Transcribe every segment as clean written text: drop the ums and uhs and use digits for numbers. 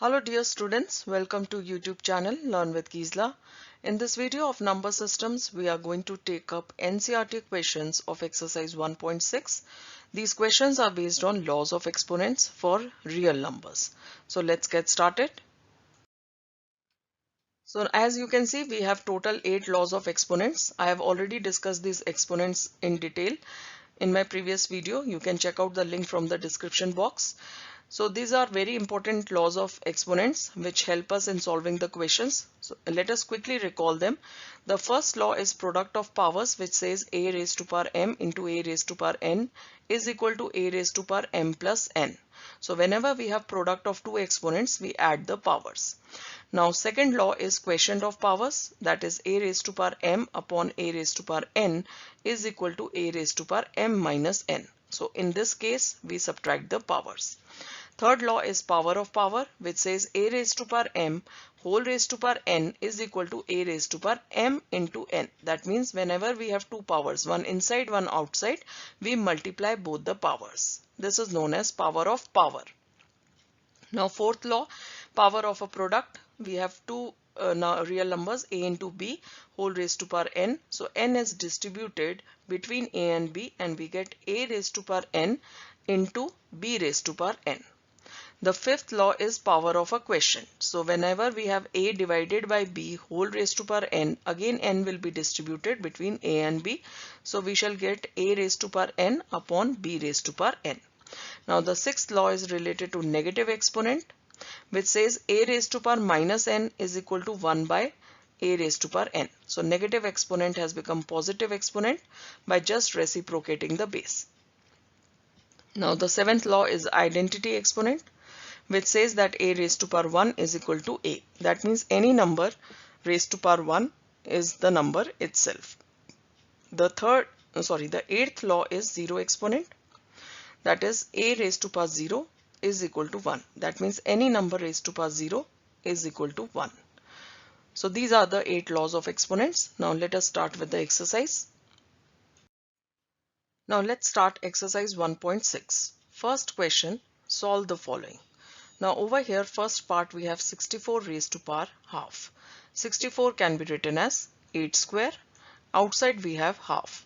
Hello dear students, welcome to YouTube channel Learn with Gisela. In this video of number systems, we are going to take up NCERT questions of exercise 1.6. These questions are based on laws of exponents for real numbers. So let's get started. So as you can see, we have total 8 laws of exponents. I have already discussed these exponents in detail in my previous video. You can check out the link from the description box. So these are very important laws of exponents which help us in solving the questions. So let us quickly recall them. The first law is product of powers, which says a raised to power m into a raised to power n is equal to a raised to power m plus n. So whenever we have product of two exponents, we add the powers. Now second law is quotient of powers, that is a raised to power m upon a raised to power n is equal to a raised to power m minus n. So in this case, we subtract the powers. Third law is power of power, which says a raised to power m whole raised to power n is equal to a raised to power m into n. That means whenever we have two powers, one inside, one outside, we multiply both the powers. This is known as power of power. Now fourth law, power of a product. We have two real numbers a into b whole raised to power n. So n is distributed between a and b and we get a raised to power n into b raised to power n. The fifth law is power of a quotient. So whenever we have a divided by b whole raised to power n, again n will be distributed between a and b. So we shall get a raised to power n upon b raised to power n. Now the sixth law is related to negative exponent, which says a raised to power minus n is equal to 1 by a raised to power n. So negative exponent has become positive exponent by just reciprocating the base. Now the seventh law is identity exponent, which says that a raised to power 1 is equal to a. That means any number raised to power 1 is the number itself. The eighth law is zero exponent. That is a raised to power 0 is equal to 1. That means any number raised to power 0 is equal to 1. So these are the 8 laws of exponents. Now let us start with the exercise. Now let's start exercise 1.6. First question, solve the following. Now over here, first part, we have 64 raised to power half. 64 can be written as 8 square. Outside we have half.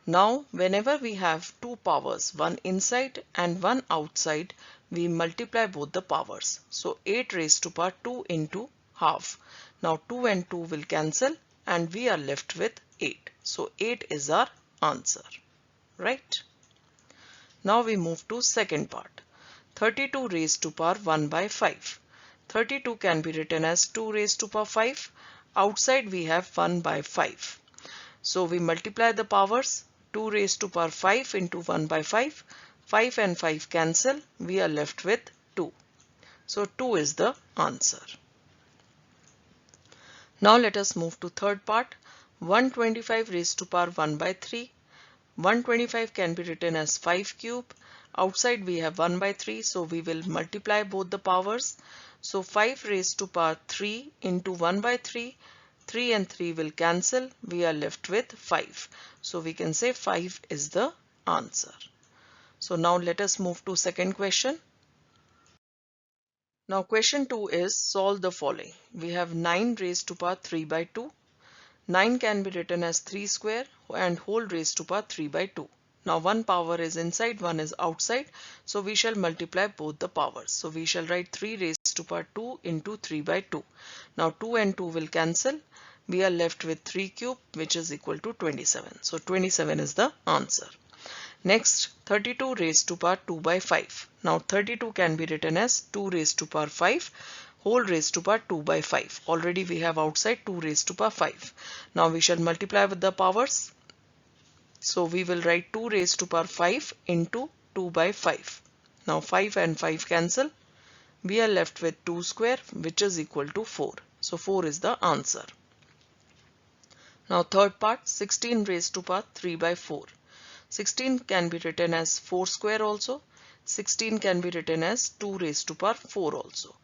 Now whenever we have two powers, one inside and one outside, we multiply both the powers. So 8 raised to power 2 into half. Now 2 and 2 will cancel and we are left with 8. So 8 is our answer, right? Now we move to second part. 32 raised to power 1 by 5. 32 can be written as 2 raised to power 5. Outside we have 1 by 5. So we multiply the powers. 2 raised to power 5 into 1 by 5. 5 and 5 cancel. We are left with 2. So 2 is the answer. Now let us move to third part. 125 raised to power 1 by 3. 125 can be written as 5 cube. Outside we have 1 by 3, so we will multiply both the powers. So 5 raised to power 3 into 1 by 3. 3 and 3 will cancel. We are left with 5. So we can say 5 is the answer. So now let us move to second question. Now question 2 is solve the following. We have 9 raised to power 3 by 2. 9 can be written as 3 square and whole raised to power 3 by 2. Now one power is inside, one is outside. So we shall multiply both the powers. So we shall write 3 raised to power 2 into 3 by 2. Now 2 and 2 will cancel. We are left with 3 cube, which is equal to 27. So 27 is the answer. Next, 32 raised to power 2 by 5. Now 32 can be written as 2 raised to power 5 whole raised to power 2 by 5. Already we have outside 2 raised to power 5. Now we shall multiply with the powers. So we will write 2 raised to power 5 into 2 by 5. Now 5 and 5 cancel. We are left with 2 square, which is equal to 4. So 4 is the answer. Now third part, 16 raised to power 3 by 4. 16 can be written as 4 square also. 16 can be written as 2 raised to power 4 also.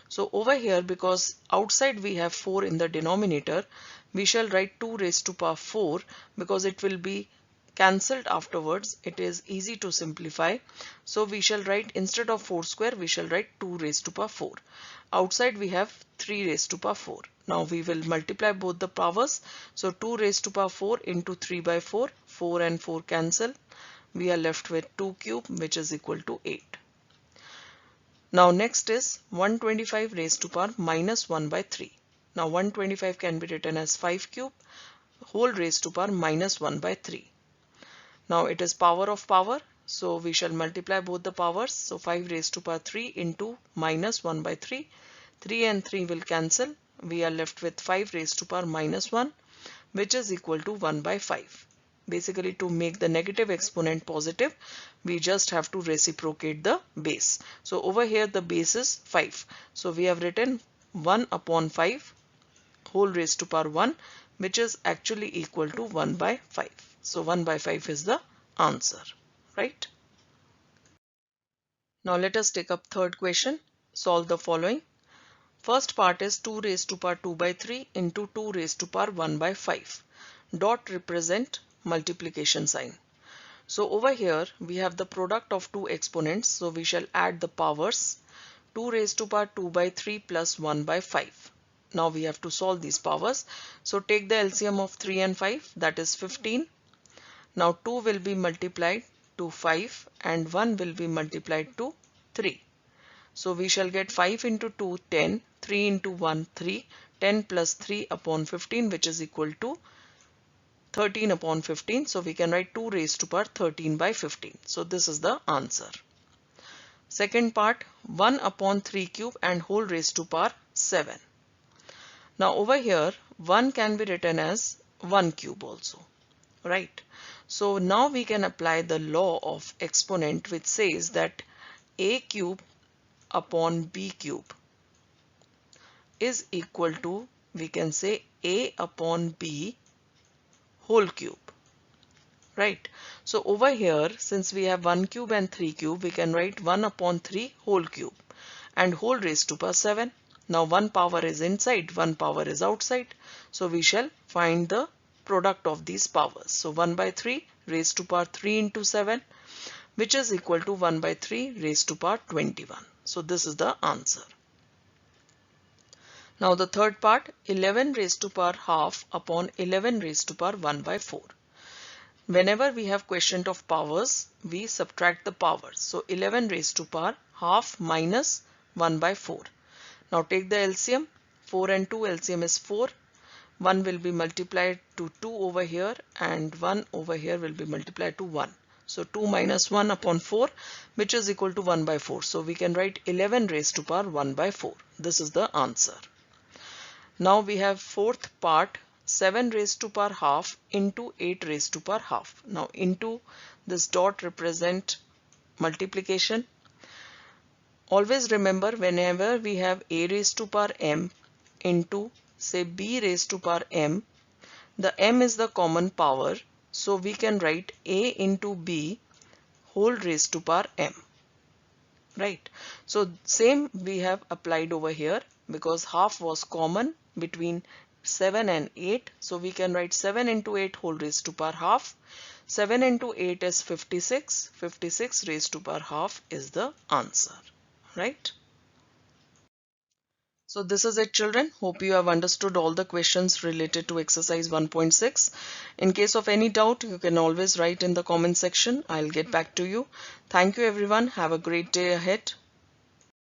So over here, because outside we have 4 in the denominator, we shall write 2 raised to power 4 because it will be cancelled afterwards, it is easy to simplify. So we shall write, instead of 4 square, we shall write 2 raised to power 4. Outside we have 3 raised to power 4. Now we will multiply both the powers. So 2 raised to power 4 into 3 by 4, 4 and 4 cancel. We are left with 2 cube, which is equal to 8. Now next is 125 raised to power minus 1 by 3. Now 125 can be written as 5 cube whole raised to power minus 1 by 3. Now it is power of power, so we shall multiply both the powers. So 5 raised to power 3 into minus 1 by 3. 3 and 3 will cancel. We are left with 5 raised to power minus 1, which is equal to 1 by 5. Basically, to make the negative exponent positive, we just have to reciprocate the base. So over here the base is 5. So we have written 1 upon 5 whole raised to power 1, which is actually equal to 1 by 5. So 1 by 5 is the answer, right? Now let us take up third question. Solve the following. First part is 2 raised to power 2 by 3 into 2 raised to power 1 by 5. Dot represent multiplication sign. So over here we have the product of two exponents. So we shall add the powers. 2 raised to power 2 by 3 plus 1 by 5. Now we have to solve these powers. So take the LCM of 3 and 5, that is 15. Now 2 will be multiplied to 5 and 1 will be multiplied to 3. So we shall get 5 into 2, 10, 3 into 1, 3, 10 plus 3 upon 15, which is equal to 13 upon 15. So we can write 2 raised to power 13 by 15. So this is the answer. Second part, 1 upon 3 cube and whole raised to power 7. Now over here 1 can be written as 1 cube also, right? So now we can apply the law of exponent, which says that a cube upon b cube is equal to, we can say, a upon b whole cube, right? So over here, since we have 1 cube and 3 cube, we can write 1 upon 3 whole cube and whole raised to power 7. Now one power is inside, one power is outside. So we shall find the product of these powers. So 1 by 3 raised to power 3 into 7, which is equal to 1 by 3 raised to power 21. So this is the answer. Now the third part, 11 raised to power half upon 11 raised to power 1 by 4. Whenever we have quotient of powers, we subtract the powers. So 11 raised to power half minus 1 by 4. Now take the LCM. 4 and 2 LCM is 4. 1 will be multiplied to 2 over here and 1 over here will be multiplied to 1. So 2 minus 1 upon 4, which is equal to 1 by 4. So we can write 11 raised to power 1 by 4. This is the answer. Now we have fourth part, 7 raised to power half into 8 raised to power half. Now into this dot represent multiplication. Always remember, whenever we have a raised to power m into say b raised to power m, the m is the common power. So we can write a into b whole raised to power m, right? So same we have applied over here, because half was common between 7 and 8. So we can write 7 into 8 whole raised to power half. 7 into 8 is 56. 56 raised to power half is the answer, right? So this is it, children. Hope you have understood all the questions related to exercise 1.6. In case of any doubt, you can always write in the comment section. I'll get back to you. Thank you everyone. Have a great day ahead.